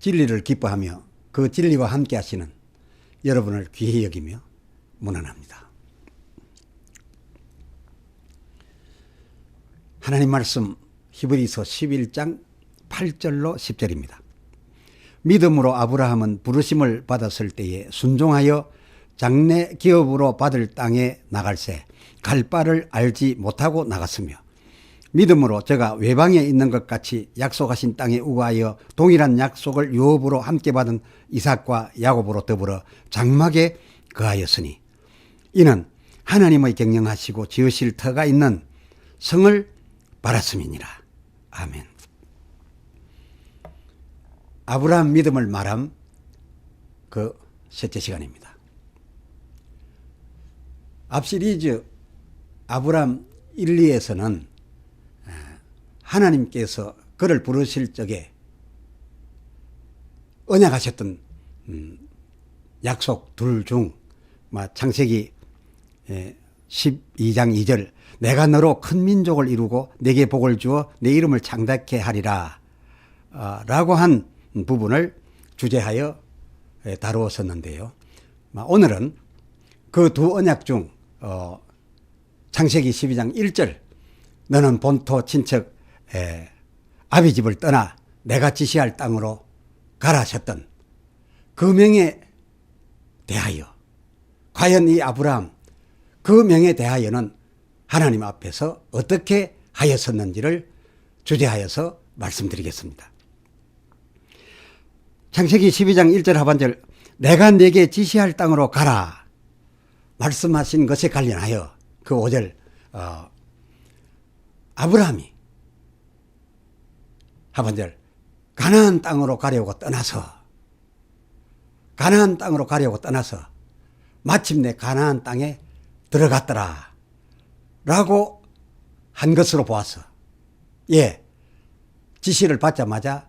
진리를 기뻐하며 그 진리와 함께 하시는 여러분을 귀히 여기며 문안합니다. 하나님 말씀 히브리서 11장 8절로 10절입니다. 믿음으로 아브라함은 부르심을 받았을 때에 순종하여 장래 기업으로 받을 땅에 나갈새 갈 바를 알지 못하고 나갔으며 믿음으로 저가 외방에 있는 것 같이 약속하신 땅에 우거하여 동일한 약속을 유업으로 함께 받은 이삭과 야곱으로 더불어 장막에 거하였으니 이는 하나님의 경영하시고 지으실 터가 있는 성을 바랐음이니라. 아멘. 아브라함 믿음을 말함 그 셋째 시간입니다. 앞 시리즈 아브라함 1, 2에서는 하나님께서 그를 부르실 적에 언약하셨던 약속 둘 중 창세기 12장 2절 내가 너로 큰 민족을 이루고 내게 복을 주어 내 이름을 창대케 하리라 라고 한 부분을 주제하여 다루었었는데요. 오늘은 그 두 언약 중 창세기 12장 1절 너는 본토 친척 아비 집을 떠나 내가 지시할 땅으로 가라 하셨던 그 명에 대하여 과연 이 아브라함 그 명에 대하여는 하나님 앞에서 어떻게 하였었는지를 주제하여서 말씀드리겠습니다. 창세기 12장 1절 하반절 내가 네게 지시할 땅으로 가라 말씀하신 것에 관련하여 그 5절 아브라함이 하반절 가나안 땅으로 가려고 떠나서 마침내 가나안 땅에 들어갔더라 라고 한 것으로 보아서 지시를 받자마자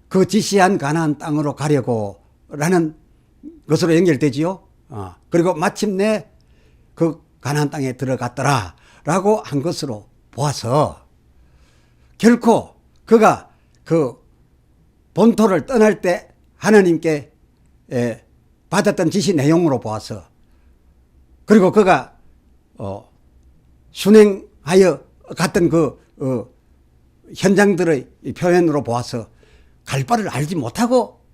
그 지시한 가나안 땅으로 가려고 라는 것으로 연결되지요. 그리고 마침내 그 가나안 땅에 들어갔더라 라고 한 것으로 보아서 결코 그가 그 본토를 떠날 때 하나님께 받았던 지시 내용으로 보아서 그리고 그가 순행하여 갔던 그 현장들의 표현으로 보아서 갈 바를 알지 못하고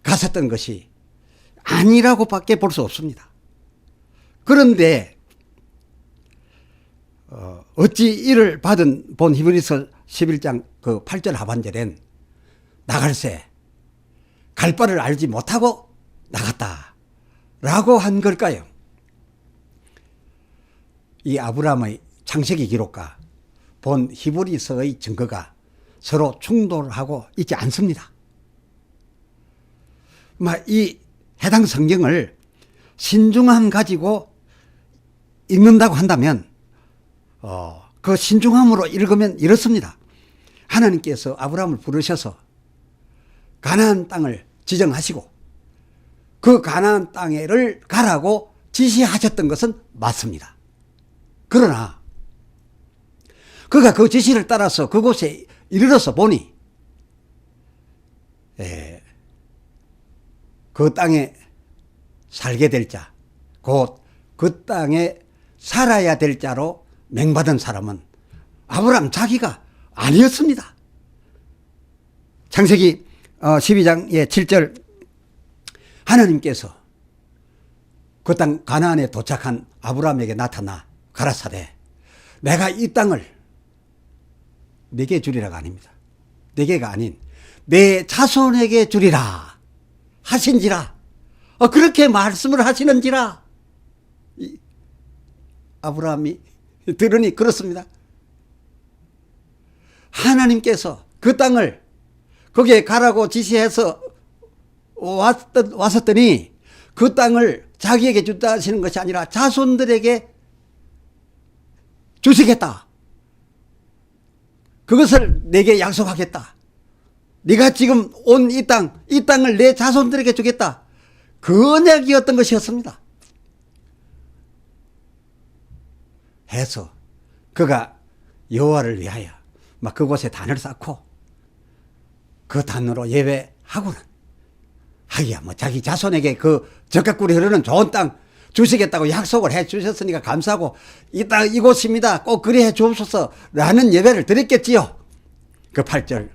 갔었던 것이 아니라고 밖에 볼 수 없습니다. 그런데 어찌 이를 받은 본 히브리서 11장 그 8절 하반절엔 나갈새 갈 바를 알지 못하고 나갔다 라고 한 걸까요? 이 아브라함의 창세기 기록과 본 히브리서의 증거가 서로 충돌하고 있지 않습니다. 이 해당 성경을 신중함 가지고 읽는다고 한다면 그 신중함으로 읽으면 이렇습니다. 하나님께서 아브라함을 부르셔서 가나안 땅을 지정하시고 그 가나안 땅에를 가라고 지시하셨던 것은 맞습니다. 그러나 그가 그 지시를 따라서 그곳에 이르러서 보니 그 땅에 살게 될 자, 곧 그 땅에 살아야 될 자로 맹받은 사람은 아브라함 자기가 아니었습니다. 창세기 12장의 7절 하나님께서 그 땅 가나안에 도착한 아브라함에게 나타나 가라사대 내가 이 땅을 네게 주리라가 아닙니다. 네게가 아닌 내 자손에게 주리라 하신지라 그렇게 말씀을 하시는지라 아브라함이 들으니 그렇습니다. 하나님께서 그 땅을 거기에 가라고 지시해서 왔었더니 그 땅을 자기에게 주다 하시는 것이 아니라 자손들에게 주시겠다. 그것을 내게 약속하겠다. 네가 지금 온 이 땅을 내 자손들에게 주겠다. 그 언약이었던 것이었습니다. 해서 그가 여호와를 위하여 막 그곳에 단을 쌓고 그 단으로 예배하고는 하기야 뭐 자기 자손에게 그 적각꿀이 흐르는 좋은 땅 주시겠다고 약속을 해 주셨으니까 감사하고 이 땅 이곳입니다. 꼭 그리해 주옵소서 라는 예배를 드렸겠지요. 그 8절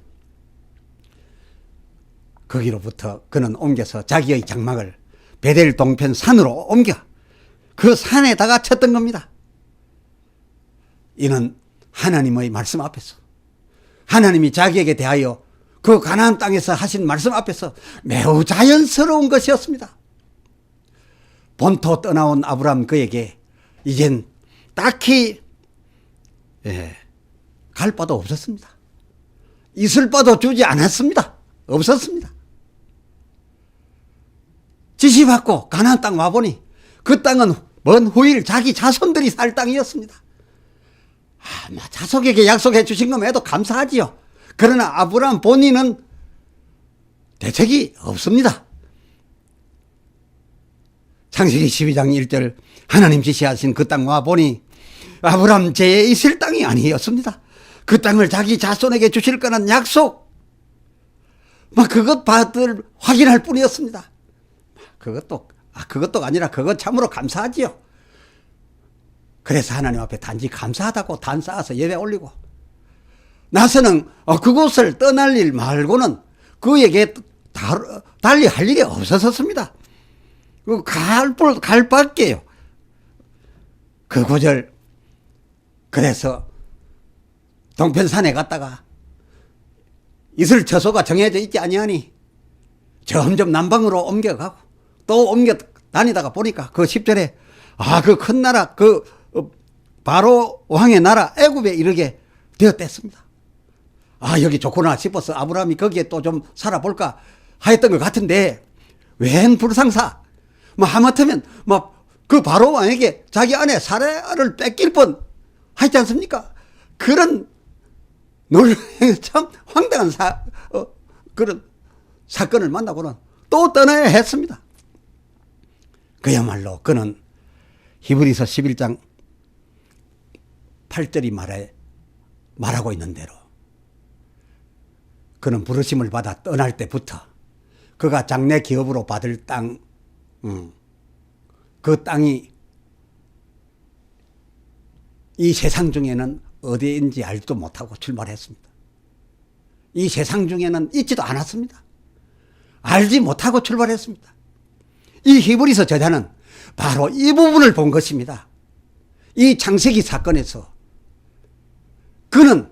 거기로부터 그는 옮겨서 자기의 장막을 베델 동편 산으로 옮겨 그 산에다가 쳤던 겁니다. 이는 하나님의 말씀 앞에서 하나님이 자기에게 대하여 그 가나안 땅에서 하신 말씀 앞에서 매우 자연스러운 것이었습니다. 본토 떠나온 아브라함 그에게 이젠 딱히 갈 바도 없었습니다. 있을 바도 주지 않았습니다. 없었습니다. 지시받고 가나안 땅 와보니 그 땅은 먼 후일 자기 자손들이 살 땅이었습니다. 자손에게 약속해 주신 것에도 감사하지요. 그러나 아브라함 본인은 대책이 없습니다. 창세기 12장 1절 하나님 지시하신 그 땅 와보니 아브라함 죄에 있을 땅이 아니었습니다. 그 땅을 자기 자손에게 주실 거란 약속 그것 받을 확인할 뿐이었습니다. 그것도 아니라 그것 참으로 감사하지요. 그래서 하나님 앞에 단지 감사하다고 단 쌓아서 예배 올리고 나서는 그곳을 떠날 일 말고는 그에게 달리 할 일이 없었습니다. 갈 밖에요. 그 구절 그래서 동편산에 갔다가 이슬 처소가 정해져 있지 아니하니 점점 남방으로 옮겨가고 또 옮겨 다니다가 보니까 그 10절에 그 큰 나라 그 바로 왕의 나라 애굽에 이르게 되었댔습니다. 여기 좋구나 싶어서 아브라함이 거기에 또 좀 살아볼까 하였던 것 같은데 웬 불상사 하마터면 그 바로 왕에게 자기 아내 사라를 뺏길 뻔 하지 않습니까? 그런 참 황당한 그런 사건을 만나고는 또 떠나야 했습니다. 그야말로 그는 히브리서 11장 8절이 말하고 있는 대로 그는 부르심을 받아 떠날 때부터 그가 장래 기업으로 받을 땅, 그 땅이 이 세상 중에는 어디인지 알지도 못하고 출발했습니다. 이 세상 중에는 있지도 않았습니다. 알지 못하고 출발했습니다. 이 히브리서 저자는 바로 이 부분을 본 것입니다. 이 창세기 사건에서 그는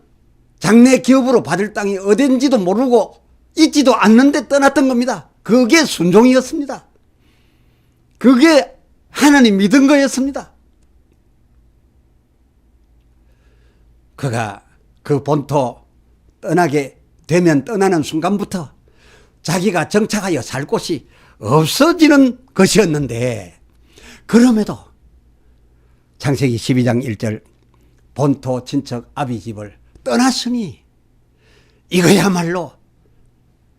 장래 기업으로 받을 땅이 어딘지도 모르고 있지도 않는데 떠났던 겁니다. 그게 순종이었습니다. 그게 하나님 믿은 거였습니다. 그가 그 본토 떠나게 되면 떠나는 순간부터 자기가 정착하여 살 곳이 없어지는 것이었는데 그럼에도 창세기 12장 1절 본토 친척 아비 집을 떠났으니 이거야말로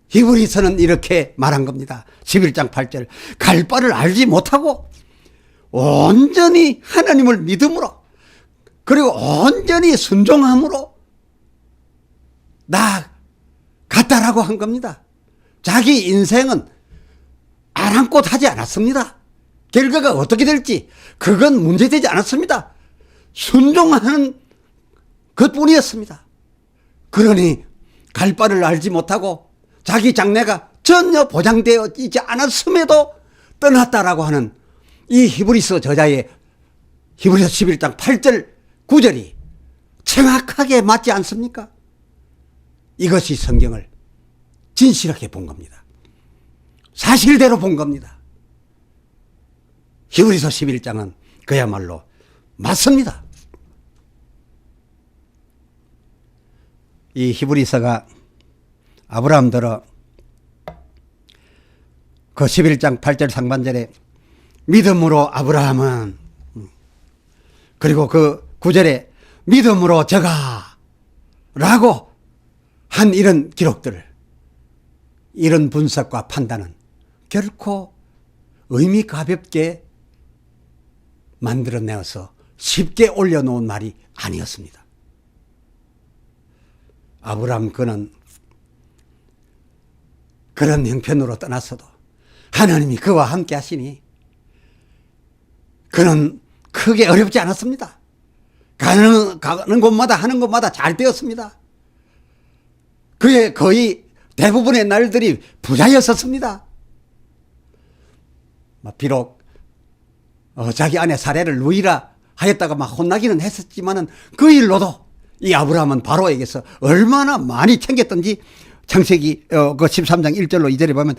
히브리서는 이렇게 말한 겁니다. 11장 8절 갈 바를 알지 못하고 온전히 하나님을 믿음으로 그리고 온전히 순종함으로 나갔다라고 한 겁니다. 자기 인생은 아랑곳하지 않았습니다. 결과가 어떻게 될지 그건 문제되지 않았습니다. 순종하는 것뿐이었습니다. 그러니 갈 바를 알지 못하고 자기 장래가 전혀 보장되어 있지 않았음에도 떠났다라고 하는 이 히브리서 저자의 히브리서 11장 8절 9절이 정확하게 맞지 않습니까? 이것이 성경을 진실하게 본 겁니다. 사실대로 본 겁니다. 히브리서 11장은 그야말로 맞습니다. 이 히브리서가 아브라함더러 그 11장 8절 상반절에 믿음으로 아브라함은 그리고 그 9절에 믿음으로 저가 라고 한 이런 기록들 이런 분석과 판단은 결코 의미 가볍게 만들어내어서 쉽게 올려놓은 말이 아니었습니다. 아브라함 그는 그런 형편으로 떠났어도 하나님이 그와 함께 하시니 그는 크게 어렵지 않았습니다. 가는 곳마다 하는 곳마다 잘 되었습니다. 그의 거의 대부분의 날들이 부자였었습니다. 비록 자기 아내 사례를 누이라 하였다가 막 혼나기는 했었지만은 그 일로도 이 아브라함은 바로에게서 얼마나 많이 챙겼던지 창세기 그 13장 1절로 2절에 보면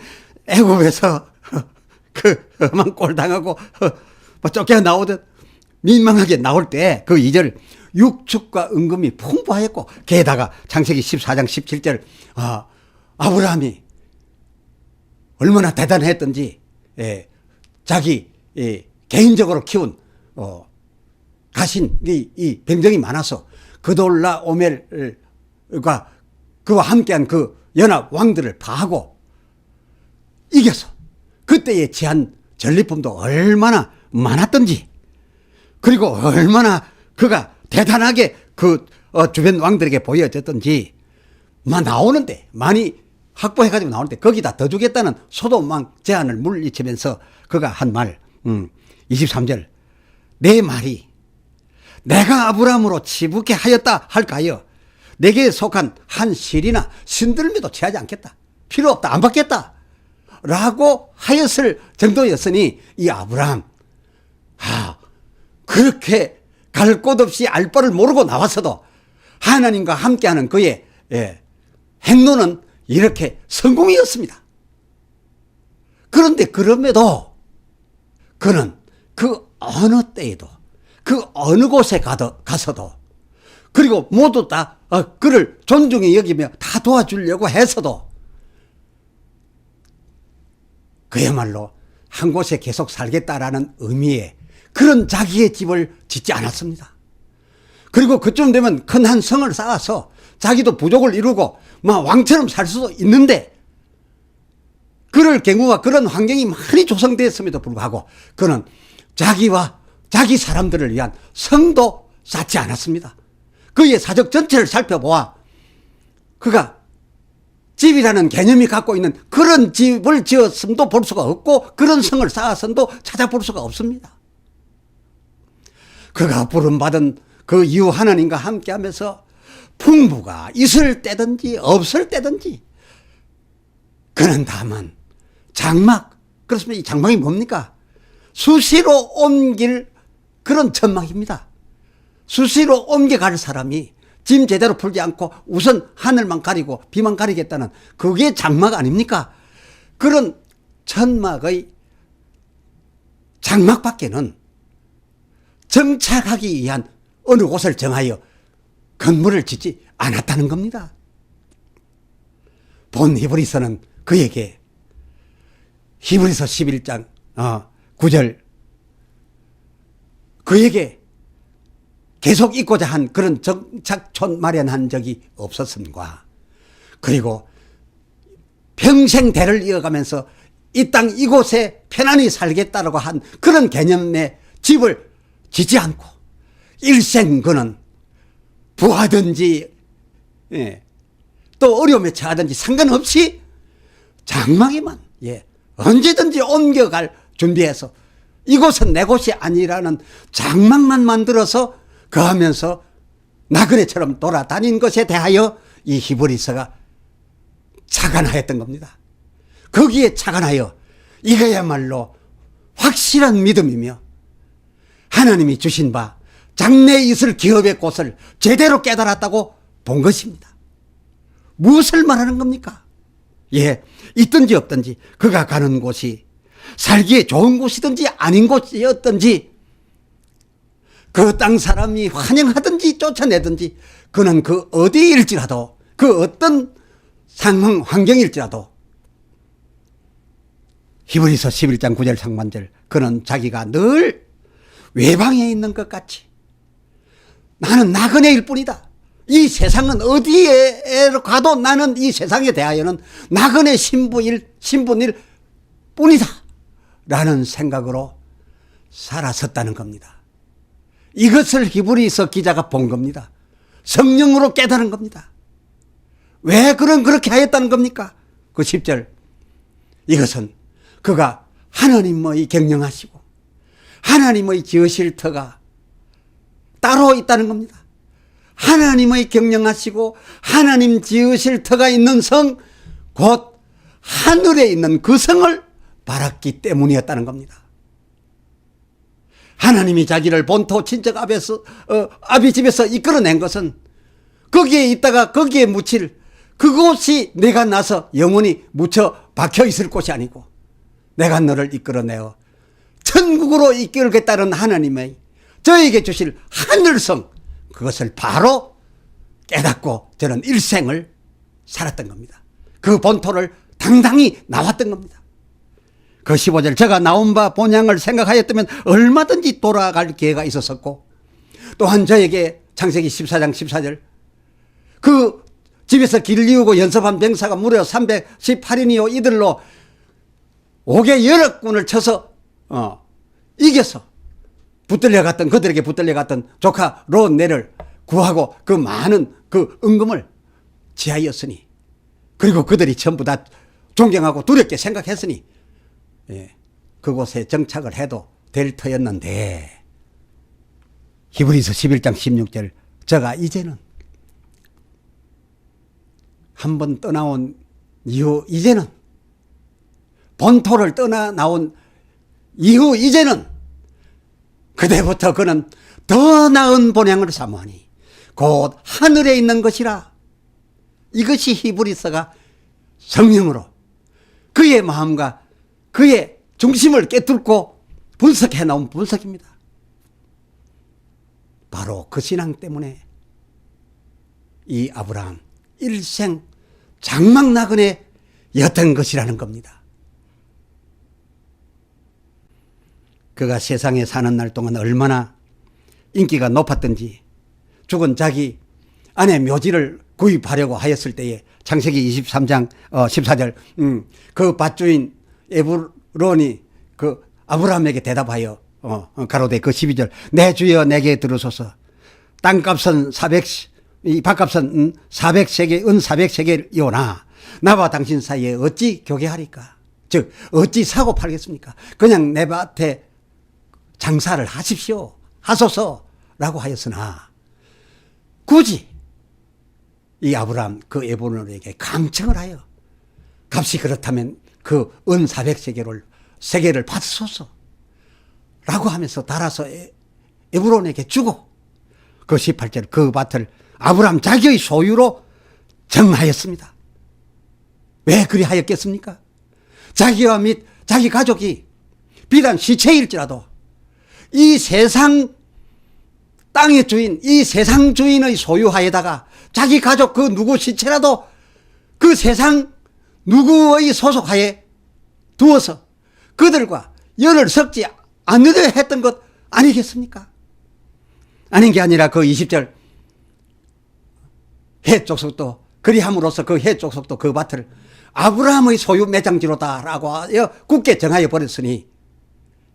애굽에서 그 험한 꼴 당하고 쫓겨 나오듯 민망하게 나올 때 그 2절 육축과 은금이 풍부하였고 게다가 창세기 14장 17절 아브라함이 얼마나 대단했던지 자기 개인적으로 키운 가신 이 병정이 많아서 그돌라 오멜과 그와 함께한 그 연합 왕들을 파하고 이겨서 그때의 제한 전리품도 얼마나 많았던지 그리고 얼마나 그가 대단하게 그 주변 왕들에게 보여졌던지 나오는데 많이 확보해가지고 나오는데 거기다 더 주겠다는 소돔왕 제안을 물리치면서 그가 한 말 23절 내 말이 내가 아브라함으로 치부케 하였다 할까요? 내게 속한 한 실이나 신들매도 취하지 않겠다. 필요 없다. 안 받겠다. 라고 하였을 정도였으니 이 아브라함 그렇게 갈 곳 없이 알 바를 모르고 나왔어도 하나님과 함께하는 그의 행로는 이렇게 성공이었습니다. 그런데 그럼에도 그는 그 어느 때에도 그 어느 곳에 가서도 그리고 모두 다 그를 존중히 여기며 다 도와주려고 해서도 그야말로 한 곳에 계속 살겠다라는 의미의 그런 자기의 집을 짓지 않았습니다. 그리고 그쯤 되면 큰 한 성을 쌓아서 자기도 부족을 이루고 왕처럼 살 수도 있는데 그럴 경우가 그런 환경이 많이 조성되었음에도 불구하고 그는 자기와 자기 사람들을 위한 성도 쌓지 않았습니다. 그의 사적 전체를 살펴보아 그가 집이라는 개념이 갖고 있는 그런 집을 지었음도 볼 수가 없고 그런 성을 쌓았음도 찾아볼 수가 없습니다. 그가 부름받은 그 이후 하나님과 함께하면서 풍부가 있을 때든지 없을 때든지 그는 다만 장막, 그렇습니다. 이 장막이 뭡니까? 수시로 옮길 그런 천막입니다. 수시로 옮겨갈 사람이 짐 제대로 풀지 않고 우선 하늘만 가리고 비만 가리겠다는 그게 장막 아닙니까? 그런 천막의 장막밖에는 정착하기 위한 어느 곳을 정하여 건물을 짓지 않았다는 겁니다. 본 히브리서는 그에게 히브리서 11장 9절 그에게 계속 있고자 한 그런 정착촌 마련한 적이 없었음과 그리고 평생 대를 이어가면서 이 땅 이곳에 편안히 살겠다라고 한 그런 개념의 집을 짓지 않고 일생 그는 부하든지 또 어려움에 처하든지 상관없이 장막에만 언제든지 옮겨갈 준비해서 이곳은 내 곳이 아니라는 장막만 만들어서 거하면서 나그네처럼 돌아다닌 것에 대하여 이 히브리서가 착안하였던 겁니다. 거기에 착안하여 이거야말로 확실한 믿음이며 하나님이 주신 바 장래에 있을 기업의 꽃을 제대로 깨달았다고 본 것입니다. 무엇을 말하는 겁니까? 있든지 없든지 그가 가는 곳이 살기에 좋은 곳이든지 아닌 곳이었든지 그 땅 사람이 환영하든지 쫓아내든지 그는 그 어디일지라도 그 어떤 상황 환경일지라도 히브리서 11장 9절 상반절 그는 자기가 늘 외방에 있는 것 같이 나는 나그네일 뿐이다. 이 세상은 어디에 가도 나는 이 세상에 대하여는 나그네 신분일 뿐이다 라는 생각으로 살았었다는 겁니다. 이것을 히브리서 기자가 본 겁니다. 성령으로 깨달은 겁니다. 왜 그렇게 하였다는 겁니까? 그 10절 이것은 그가 하나님의 경영하시고 하나님의 지으실 터가 따로 있다는 겁니다. 하나님의 경영하시고 하나님 지으실 터가 있는 성, 곧 하늘에 있는 그 성을 바랐기 때문이었다는 겁니다. 하나님이 자기를 본토 친척 아비 집에서 이끌어낸 것은 거기에 있다가 거기에 묻힐 그곳이 내가 나서 영원히 묻혀 박혀 있을 곳이 아니고 내가 너를 이끌어내어 천국으로 이끌겠다는 하나님의 저에게 주실 하늘성, 그것을 바로 깨닫고 저는 일생을 살았던 겁니다. 그 본토를 당당히 나왔던 겁니다. 그 15절, 저가 나온 바 본향을 생각하였다면 얼마든지 돌아갈 기회가 있었었고, 또한 저에게 창세기 14장 14절, 그 집에서 길 이우고 연습한 병사가 무려 318인이요 이들로 옥의 여러 군을 쳐서 이겨서 붙들려갔던, 그들에게 붙들려갔던 조카 롯네를 구하고 그 많은 그 은금을 지하였으니, 그리고 그들이 전부 다 존경하고 두렵게 생각했으니 그곳에 정착을 해도 될 터였는데, 히브리서 11장 16절, 저가 이제는 한번 떠나온 이후, 이제는 본토를 떠나 나온 이후 이제는 그때부터 그는 더 나은 본향을 사모하니 곧 하늘에 있는 것이라. 이것이 히브리서가 성령으로 그의 마음과 그의 중심을 깨뚫고 분석해 나온 분석입니다. 바로 그 신앙 때문에 이 아브라함 일생 장막나그네 였던 것이라는 겁니다. 그가 세상에 사는 날 동안 얼마나 인기가 높았던지, 죽은 자기 아내 묘지를 구입하려고 하였을 때에 창세기 23장 14절 그 밭주인 에브론이 그 아브라함에게 대답하여 가로되 그 12절, 내 주여 내게 들으소서. 땅값은 이 밭값은 400세겔, 은 400세겔이오나 나와 당신 사이에 어찌 교개하리까? 즉 어찌 사고 팔겠습니까? 그냥 내 밭에 장사를 하십시오, 하소서라고 하였으나 굳이 이 아브라함 그 에브론에게 강청을 하여 값이 그렇다면 그 은 400세겔을 받으소서 라고 하면서 달아서 에브론에게 주고, 그 18절, 그 밭을 아브라함 자기의 소유로 정하였습니다. 왜 그리 하였겠습니까? 자기와 및 자기 가족이 비단 시체일지라도 이 세상 땅의 주인, 이 세상 주인의 소유하에다가 자기 가족 그 누구 시체라도 그 세상 누구의 소속하에 두어서 그들과 열을 섞지 않으려 했던 것 아니겠습니까? 아닌 게 아니라 그 20절, 해 족속도 그리함으로써 그 해 족속도 그 밭을 아브라함의 소유 매장지로다라고 하여 굳게 정하여 버렸으니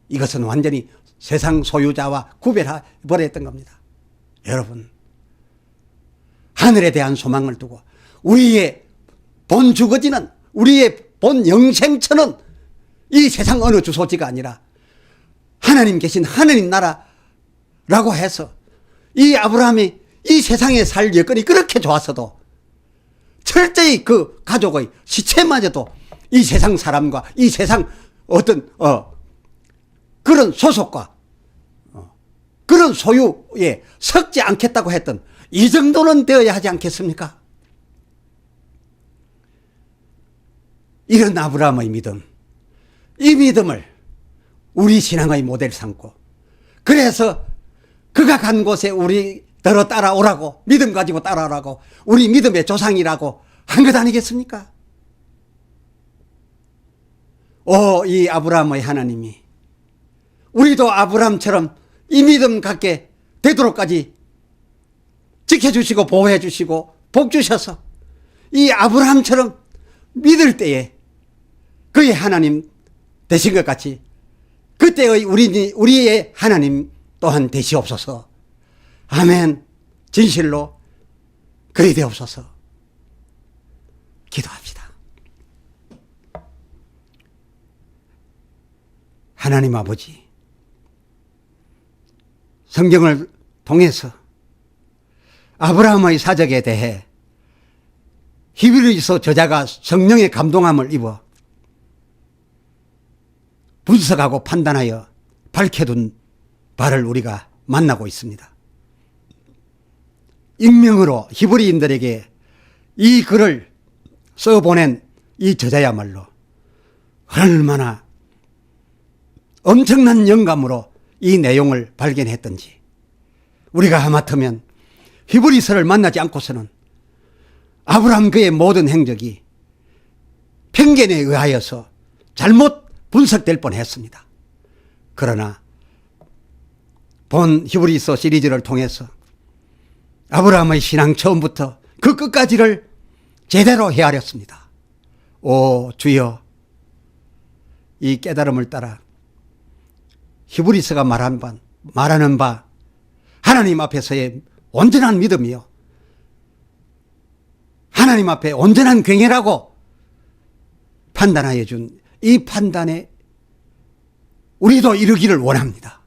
이것은 완전히 세상 소유자와 구별해 버렸던 겁니다. 여러분, 하늘에 대한 소망을 두고 우리의 본 주거지는, 우리의 본 영생처는 이 세상 어느 주소지가 아니라 하나님 계신 하느님 나라라고 해서 이 아브라함이 이 세상에 살 여건이 그렇게 좋았어도 철저히 그 가족의 시체마저도 이 세상 사람과 이 세상 어떤 그런 소속과 그런 소유에 섞지 않겠다고 했던, 이 정도는 되어야 하지 않겠습니까? 이런 아브라함의 믿음, 이 믿음을 우리 신앙의 모델 삼고, 그래서 그가 간 곳에 우리더러 따라오라고, 믿음 가지고 따라오라고, 우리 믿음의 조상이라고 한 것 아니겠습니까? 이 아브라함의 하나님이 우리도 아브라함처럼 이 믿음 갖게 되도록까지 지켜주시고 보호해 주시고 복 주셔서 이 아브라함처럼 믿을 때에 그의 하나님 되신 것 같이 그때의 우리의 하나님 또한 되시옵소서. 아멘. 진실로 그리 되옵소서. 기도합시다. 하나님 아버지, 성경을 통해서 아브라함의 사적에 대해 히브리서 저자가 성령의 감동함을 입어 분석하고 판단하여 밝혀둔 바를 우리가 만나고 있습니다. 익명으로 히브리인들에게 이 글을 써보낸 이 저자야말로 얼마나 엄청난 영감으로 이 내용을 발견했던지, 우리가 하마터면 히브리서를 만나지 않고서는 아브라함 그의 모든 행적이 편견에 의하여서 잘못 분석될 뻔했습니다. 그러나 본 히브리서 시리즈를 통해서 아브라함의 신앙 처음부터 그 끝까지를 제대로 헤아렸습니다. 오 주여, 이 깨달음을 따라 히브리서가 말하는 바 하나님 앞에서의 온전한 믿음이요, 하나님 앞에 온전한 경외라고 판단하여 준 이 판단에 우리도 이르기를 원합니다.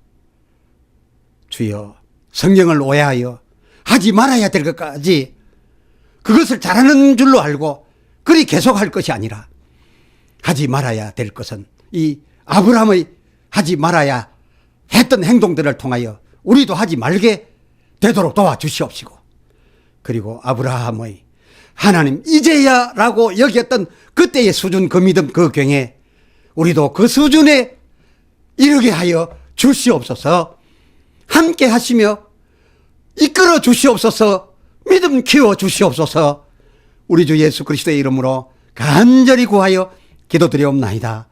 주여, 성경을 오해하여 하지 말아야 될 것까지 그것을 잘하는 줄로 알고 그리 계속할 것이 아니라, 하지 말아야 될 것은 이 아브라함의 하지 말아야 했던 행동들을 통하여 우리도 하지 말게 되도록 도와주시옵시고, 그리고 아브라함의 하나님 이제야 라고 여겼던 그때의 수준, 그 믿음, 그 경외, 우리도 그 수준에 이르게 하여 주시옵소서. 함께 하시며 이끌어 주시옵소서. 믿음 키워 주시옵소서. 우리 주 예수 그리스도의 이름으로 간절히 구하여 기도드리옵나이다.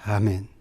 아멘.